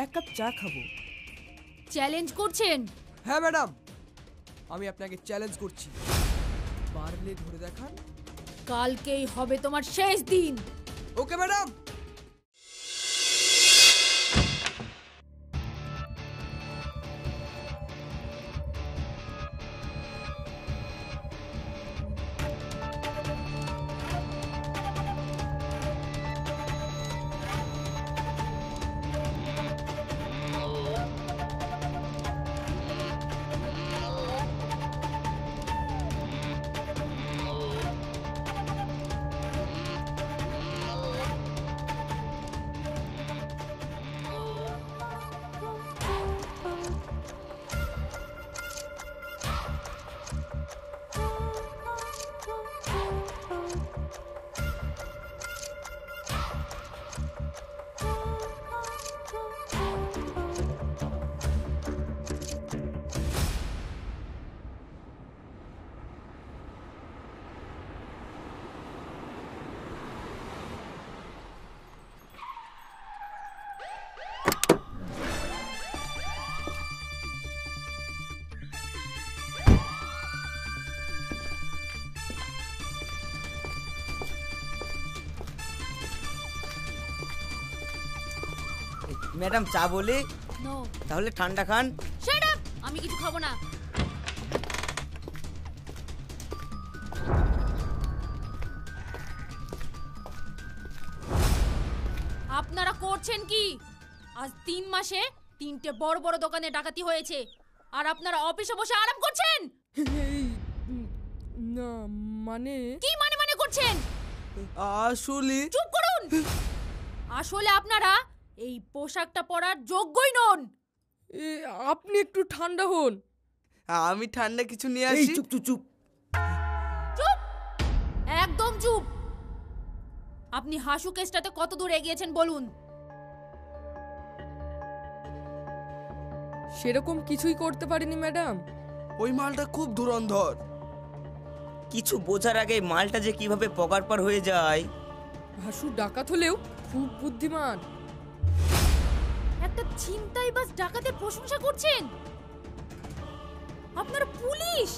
এক কাপ চা খাবো। চ্যালেঞ্জ করছেন? হ্যাঁ ম্যাডাম, আমি আপনাকে চ্যালেঞ্জ করছি, পারলে ধরে দেখান। কালকেই হবে তোমার শেষ দিন। Okay madam. ম্যাডাম চা বলি? নো। তাহলে ঠান্ডা খান। শাট আপ, আমি কিছু খাবো না। আপনারা করছেন কি? আজ 3 মাসে 3টে বড় বড় দোকানে ডাকাতি হয়েছে, আর আপনারা অফিসে বসে আরাম করছেন। না মানে কি মানে করছেন? আসলে চুপ করুন। আসলে আপনারা এই পোশাকটা পরার যোগ্যই নন। আপনি একটু ঠান্ডা হন। আমি ঠান্ডা কিছু নিয়ে আসি। চুপ চুপ চুপ। চুপ, একদম চুপ। আপনি হাসু কেসটাতে কত দূর এগিয়েছেন বলুন? সেরকম কিছুই করতে পারিনি ম্যাডাম। ওই মালটা খুব ধুরন্ধর। কিছু বোঝার আগে মালটা যে কিভাবে পগারপার হয়ে যায়। হাসু ডাকাত হলেও খুব বুদ্ধিমান। একটা ছিনতাইবাজ ডাকাতের প্রশংসা করছেন? আপনারা পুলিশ?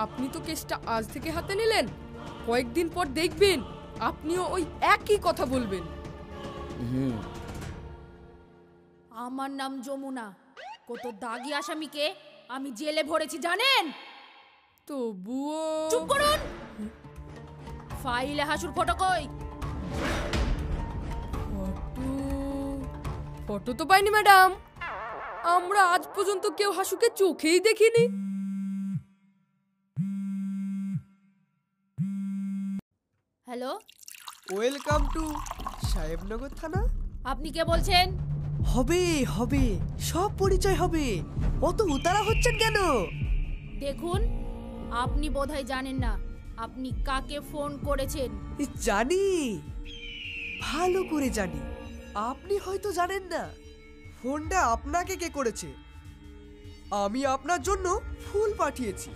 আপনি তো কেসটা আজ থেকে হাতে নিলেন, কয়েকদিন পর দেখবেন আপনিও ওই একই কথা বলবেন। আমার নাম যমুনা। কত দাগি আসামিকে আমি জেলে ভরেছি জানেন? তবুও চুপ করুন। ফাইলে হাসুর ফটো কই? ফটো তো পাইনি ম্যাডাম। আমরা আজ পর্যন্ত কেউ হাসুকে চোখেই দেখিনি। হ্যালো, ওয়েলকাম টু সাহেবনগর থানা। আপনি কে বলছেন? হবে হবে, সব পরিচয় হবে, অত উতারা হচ্ছেন কেন? দেখুন, আপনি বোধহয় জানেন না আপনি কাকে ফোন করেছেন। জানি, ভালো করে জানি। আপনি হয়তো জানেন না ফোনটা আপনাকে কে করেছে। আমি আপনার জন্য ফুল পাঠিয়েছি,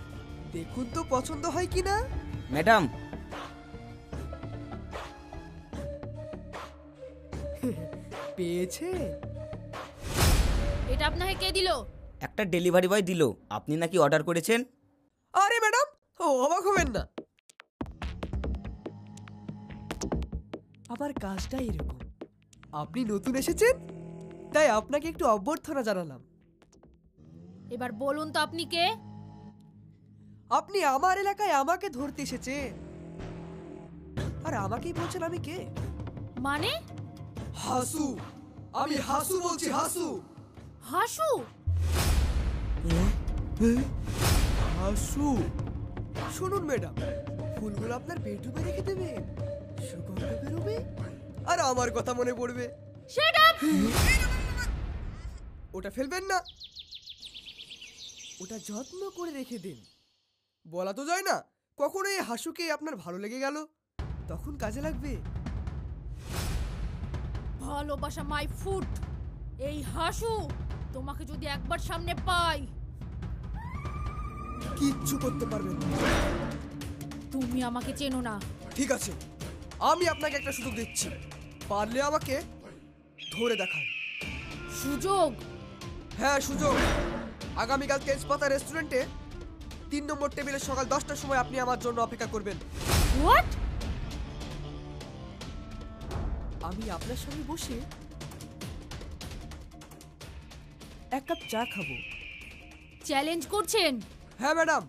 দেখুন তো পছন্দ হয় কিনা। ম্যাডাম পেয়েছে? এটা আপনাকে কে দিল? একটা ডেলিভারি বয় দিল। আপনি নাকি অর্ডার করেছেন? আরে ম্যাডাম, অবাক হবেন না। আবার কাজটা এরকম, আপনি নতুন এসেছেন তাই আপনাকে একটু অভ্যর্থনা জানালাম। এবার বলুন তো আপনি কে? আপনি আমার এলাকায় আমাকে ধরতে এসেছেন, আর আমাকেই বলছেন আমি কে? মানে? হাসু, আমি হাসু বলছি, হাসু। হাসু? হাসু শুনুন ম্যাডাম, ফুলগুলো আপনার বেডরুমে রেখে দেবেন, সুগন্ধ বেরোবে আর আমার কথা মনে পড়বে। Shut up! ওটা ফেলবেন না, ওটা যত্ন করে রেখে দিন। বলা তো যায় না কখনো এই হাসুকে আপনার ভালো লেগে গেল, তখন কাজে লাগবে। ভালোবাসা মাই ফুট। এই হাসু তোমাকে যদি একবার সামনে পাই, কিচ্ছু করতে পারবেন না। তুমি আমাকে চেনো না। ঠিক আছে, আমি আপনাকে একটা সুযোগ দিচ্ছি, পারলে আমাকে ধরে দেখান। সুযোগ? হ্যাঁ সুযোগ। আগামীকাল তেজপাতা রেস্টুরেন্টে 3 নম্বর টেবিলে সকাল 10টার সময় আপনি আমার জন্য অপেক্ষা করবেন। হোয়াট? আমি আপনার সঙ্গে বসে এক কাপ চা খাবো। চ্যালেঞ্জ করছেন? হ্যাঁ ম্যাডাম,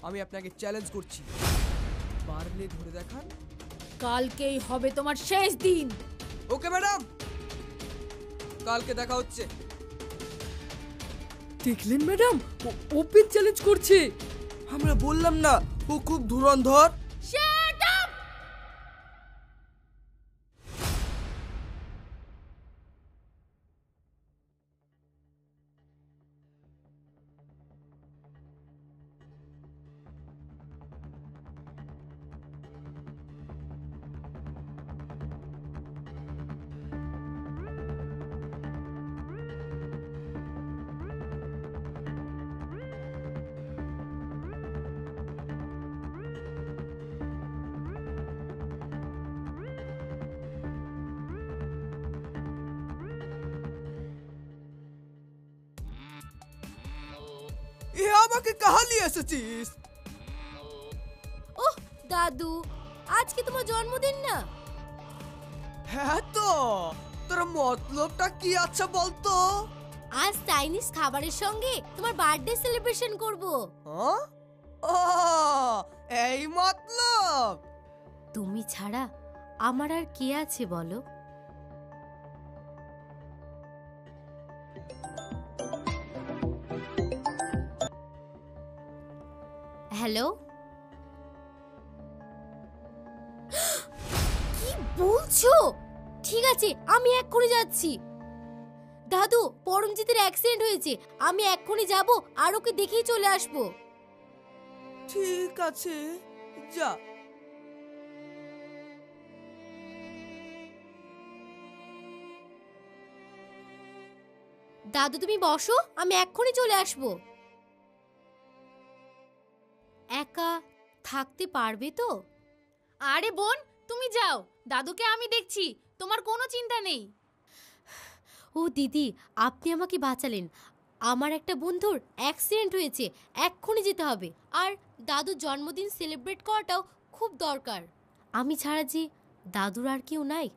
আমি আপনাকে চ্যালেঞ্জ করছি, পারলে ধরে দেখান। কালকেই হবে তোমার শেষ দিন। ওকে ম্যাডাম, কালকে দেখা হচ্ছে। দেখলেন ম্যাডাম, ও ওপেন চ্যালেঞ্জ করছে। আমরা বললাম না ও খুব ধুরন্ধর। Shut up! এ আমাকে কাহা নিয়ে এসেছিস? ওহ দাদু, আজকে তোমার জন্মদিন না? হ্যাঁ তো, তোর মতলবটা কি আছে বলতো? আজ চাইনিজ খাবারের সঙ্গে তোমার বার্থডে সেলিব্রেশন করব। হ্যাঁ? ও, এই মতলব? তুমি ছাড়া আমার আর কে আছে বলো? হ্যালো, কি বলছো? ঠিক আছে, আমি এক্ষুনি যাচ্ছি। দাদু, পরমজিতের অ্যাক্সিডেন্ট হয়েছে, আমি এক্ষুনি যাব আর ওকে দেখেই চলে আসবো। ঠিক আছে, যা। দাদু তুমি বসো, আমি এক্ষুনি চলে আসবো। একা থাকতে পারবে তো? আরে বোন, তুমি যাও, দাদুকে আমি দেখছি, তোমার কোনো চিন্তা নেই। ও দিদি, আপনি আমাকে বাঁচালেন। আমার একটা বন্ধুর অ্যাক্সিডেন্ট হয়েছে, এক্ষুনি যেতে হবে। আর দাদুর জন্মদিন সেলিব্রেট করাটাও খুব দরকার। আমি ছাড়া যে দাদুর আর কেউ নাই,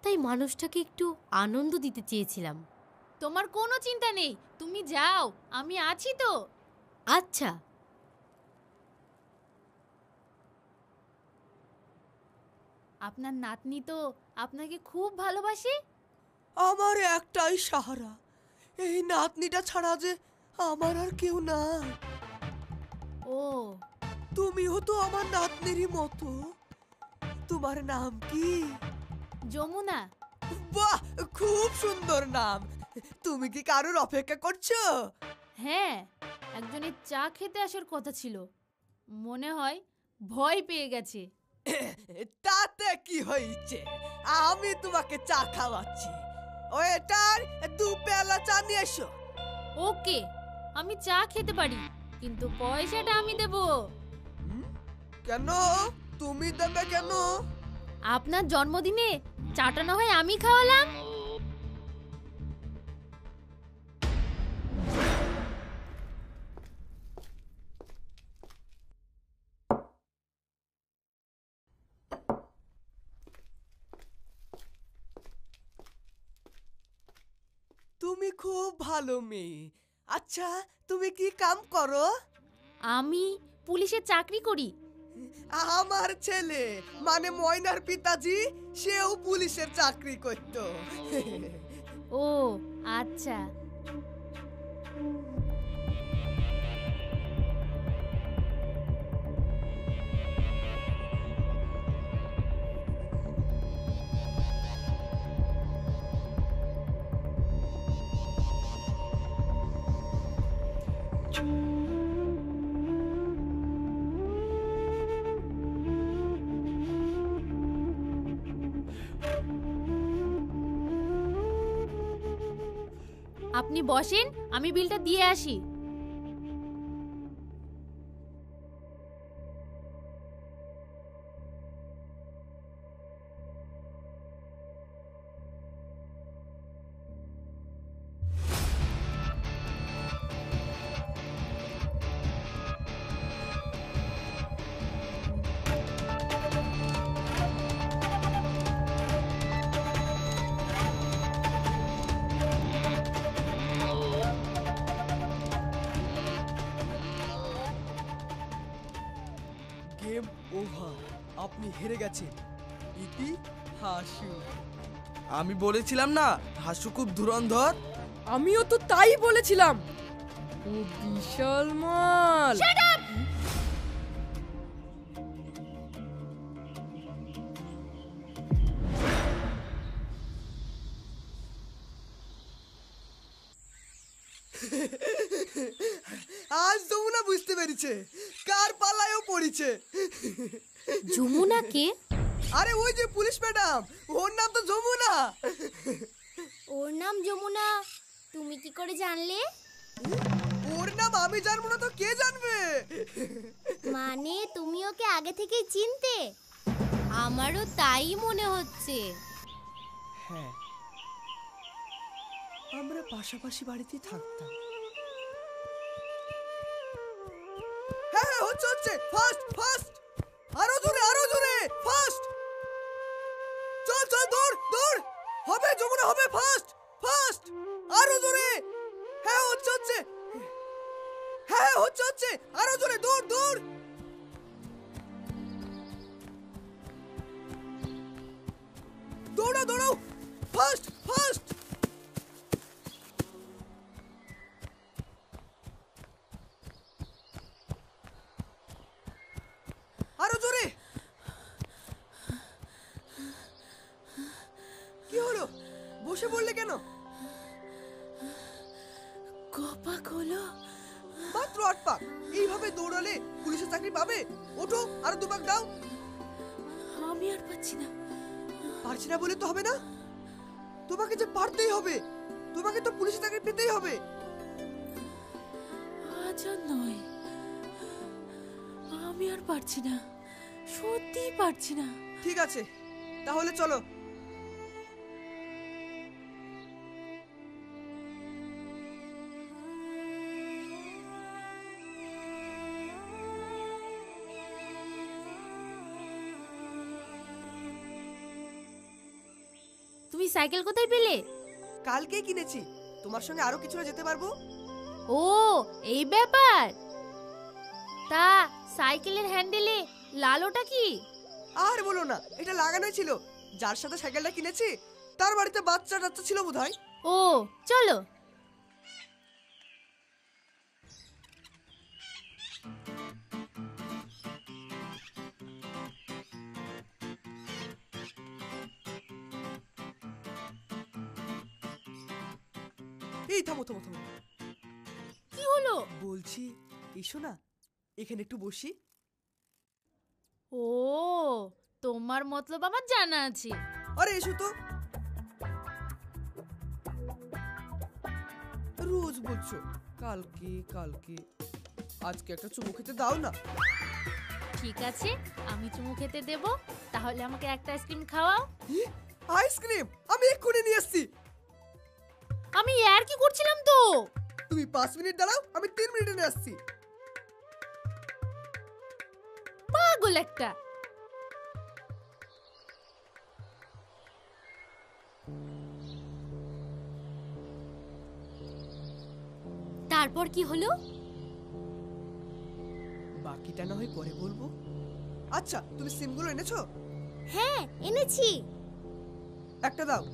তাই মানুষটাকে একটু আনন্দ দিতে চেয়েছিলাম। তোমার কোনো চিন্তা নেই, তুমি যাও, আমি আছি তো। আচ্ছা। আপনার নাতনি তো আপনাকে খুব ভালোবাসে। আমার একটাই সাহারা, এই নাতনিটা ছাড়া যে আমার আর কেউ নাই। ও, তুমিও তো আমার নাতনিরই মতো। তোমার নাম কি? যমুনা। বাহ, খুব সুন্দর নাম। তুমি কি কারোর অপেক্ষা করছো? হ্যাঁ, একজনের চা খেতে আসার কথা ছিল, মনে হয় ভয় পেয়ে গেছে। তাতে কি হয়েছে, আমি তোমাকে চা খাওয়াচ্ছি। ওয়েটার, 2 পেয়ালা চা নিয়ে এসো। ওকে, আমি চা খেতে পারি, কিন্তু পয়সাটা আমি দেব। কেন? তুমি দেবে কেন? আপনার জন্মদিনে চাটা না হয় আমি খাওয়ালাম। তুমি খুব ভালো মেয়ে। আচ্ছা, তুমি কি কাম করো? আমি পুলিশে চাকরি করি। আমার ছেলে মানে ময়নার পিতাজি, সেও পুলিশের চাকরি করতো। ও আচ্ছা। আপনি বসেন, আমি বিলটা দিয়ে আসি। আপনি হেরে গেছেন। ইতি হাসু। আমি বলেছিলাম না হাসু খুব ধুরন্ধর। আমিও তো তাই বলেছিলাম। ও বিশাল মাল। আজ যমুনা বুঝতে পেরেছে কার পাল্লায়ও পড়েছে। যমুনা কে? আরে ওই যে পুলিশ ম্যাডাম, ওর নাম তো যমুনা। ওর নাম যমুনা, তুমি কি করে জানলে? ওর নাম আমি জানবো না তো কে জানবে? মানে তুমি ওকে আগে থেকেই চিনতে? আমারও তাই মনে হচ্ছে। হ্যাঁ, আমরা পাশাপাশি বাড়িতে থাকতাম। হ্যাঁ হ্যাঁ, হচ্ছে হচ্ছে, ফাস্ট ফাস্ট, আরো জোরে ফাস্ট। চল চল, দৌড় দৌড়, হবে যমুনা হবে, ফাস্ট ফাস্ট, আরো জোরে। হ্যাঁ হচ্ছে হচ্ছে, হ্যাঁ হচ্ছে হচ্ছে, আরো জোরে, দৌড় দৌড়। দৌড়াও দৌড়াও, ফাস্ট ফাস্ট। আরো জোরে। কি হলো, বসে পড়লে কেন? কপাক হলো। মাত্র ৮ পাক, এইভাবে দৌড়ালে পুলিশের চাকরি পাবে? ওঠো, আরো ২ পাক দাও। আমি আর পাচ্ছি না। পারছি না বলে তো হবে না, তোমাকে যে পারতেই হবে, তোমাকে তো পুলিশের চাকরি পেতেই হবে। আজ আর নয়, আমি আর পারছি না, সত্যিই পারছি না। ঠিক আছে, তাহলে চলো। তুমি সাইকেল কোথায় পেলে? কালকেই কিনেছি, তোমার সঙ্গে আরো কিছুটা যেতে পারবো। ও, এই ব্যাপার। তা সাইকেলের হ্যান্ডেলে লালোটা কি? আর বলো না, এটা লাগানোই ছিল। যার সাথে সাইকেলটা কিনেছি তার বাড়িতে বাচ্চা টাচ্চা ছিল বোধহয়। ও, চলো। এই থামো থামো থামো, কি হলো? বলছি এসো না, এখানে একটু বসি। ও, তোমার মতলব আমার জানা আছে। আরে এসো তো। রোজ বলছো কালকে কালকে, আজকে একটা চুমু খেতে দাও না। ঠিক আছে, আমি চুমু খেতে দেব। তাহলে আমাকে একটা আইসক্রিম খাওয়াও। আইসক্রিম আমি এক্ষুনি নিয়ে আসছি। আমি আর কি করছিলাম তো। তুমি 5 মিনিট দাঁড়াও, আমি 3 মিনিটে নিয়ে আসছি। পাগল একটা। তারপর কি হলো? বাকিটা না হয় পরে বলবো। আচ্ছা, তুমি সিমগুলো এনেছো? হ্যাঁ এনেছি। একটা দাও।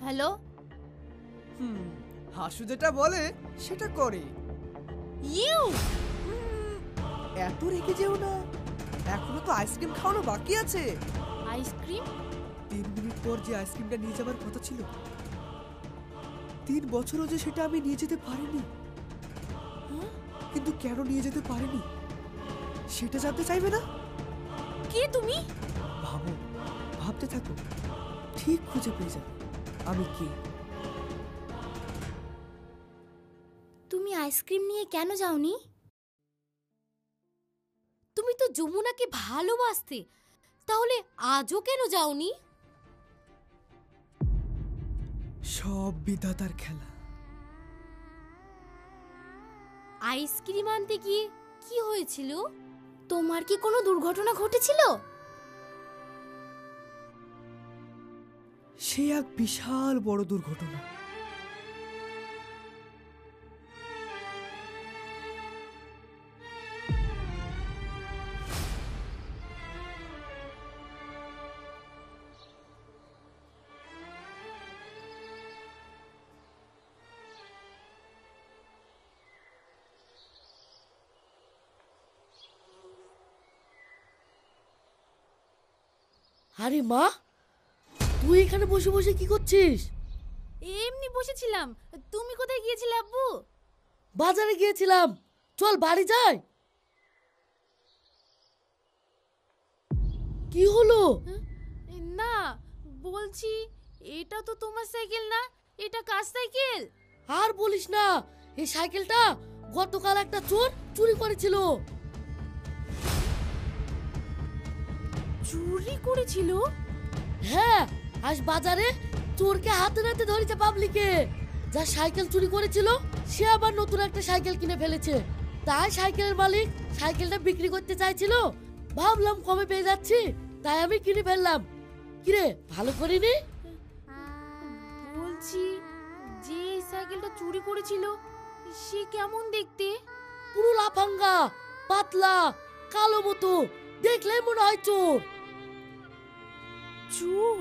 হ্যালো। হাসু যেটা বলে সেটা করে। ইউ, এত রেখে যেও না, এখনো তো আইসক্রিম খাওয়ানো বাকি আছে। আইসক্রিম? 3 মিনিট পর যে আইসক্রিমটা নিয়ে যাবার কথা ছিল, 3 বছরও যে সেটা আমি নিয়ে যেতে পারিনি। কিন্তু কেন নিয়ে যেতে পারিনি সেটা জানতে চাইবে না? কে তুমি? ভাবো, ভাবতে থাকো, ঠিক খুঁজে পেয়ে যাবে আমি কে। তুমি আইসক্রিম নিয়ে কেন যাওনি? তুমি তো যমুনাকে ভালোবাসতে, তাহলে আজও কেন যাওনি? সব বিধাতার খেলা। আইসক্রিম আনতে গিয়ে কি হয়েছিল? তোমার কি কোনো দুর্ঘটনা ঘটেছিল? সে এক বিশাল বড় দুর্ঘটনা। আরে মা, তুই এখানে বসে বসে কি করছিস? এমনি বসেছিলাম। তুমি কোথায় গিয়েছিলে আব্বু? বাজারে গিয়েছিলাম, চল বাড়ি যাই। কি হলো? না, বলছি এটা তো তোমার সাইকেল না, এটা কার সাইকেল? আর বলিস না, এই সাইকেলটা গতকাল একটা চোর চুরি করেছিল। চুরি করেছিল? হ্যাঁ, আজ বাজারে চোরকে হাতে নাতে ধরেছে পাবলিকে। যা সাইকেল চুরি করেছিল সে আবার নতুন একটা সাইকেল কিনে ফেলেছে। তাই সাইকেলের মালিক সাইকেলটা বিক্রি করতে চাইছিল, ভাবলাম কমে পেয়ে যাচ্ছি, তাই আমি কিনে ফেললাম। কিরে, ভালো করিনি? বলছি যে এই সাইকেলটা চুরি করেছিল সে কেমন দেখতে? পুরো লাফাঙ্গা, পাতলা, কালো মতো, দেখলে মনে হয় চোর। চোর?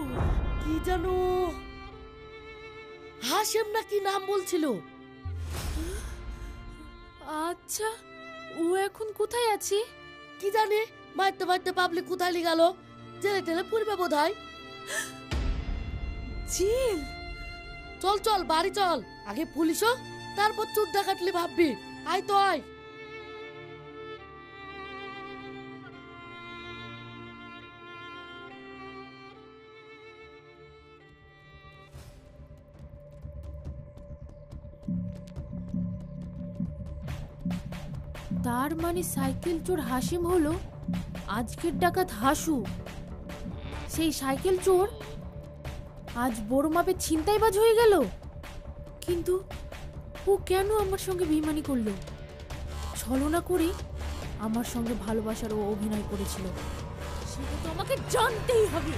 কি জানো, হাসেম না কি নাম বলছিল। আচ্ছা, ও এখন কোথায় আছে? কি জানি, মারতে মারতে পাবলিক কোথায় নিয়ে গেল, জেলে টেলে পড়বে বোধ হয়। জেল? চল চল বাড়ি চল, আগে পুলিশ হোক, তারপর চোর ডাকাতলি ভাববি। আয় তো আয়। তার মানে সাইকেল চোর হাসিম হলো আজকের ডাকাত হাসু। সেই সাইকেল চোর আজ বড় মাপের ছিনতাইবাজ হয়ে গেল। কিন্তু ও কেন আমার সঙ্গে বেইমানি করলো? ছলনা করে আমার সঙ্গে ভালোবাসার ও অভিনয় করেছিল, সেটা তো আমাকে জানতেই হবে।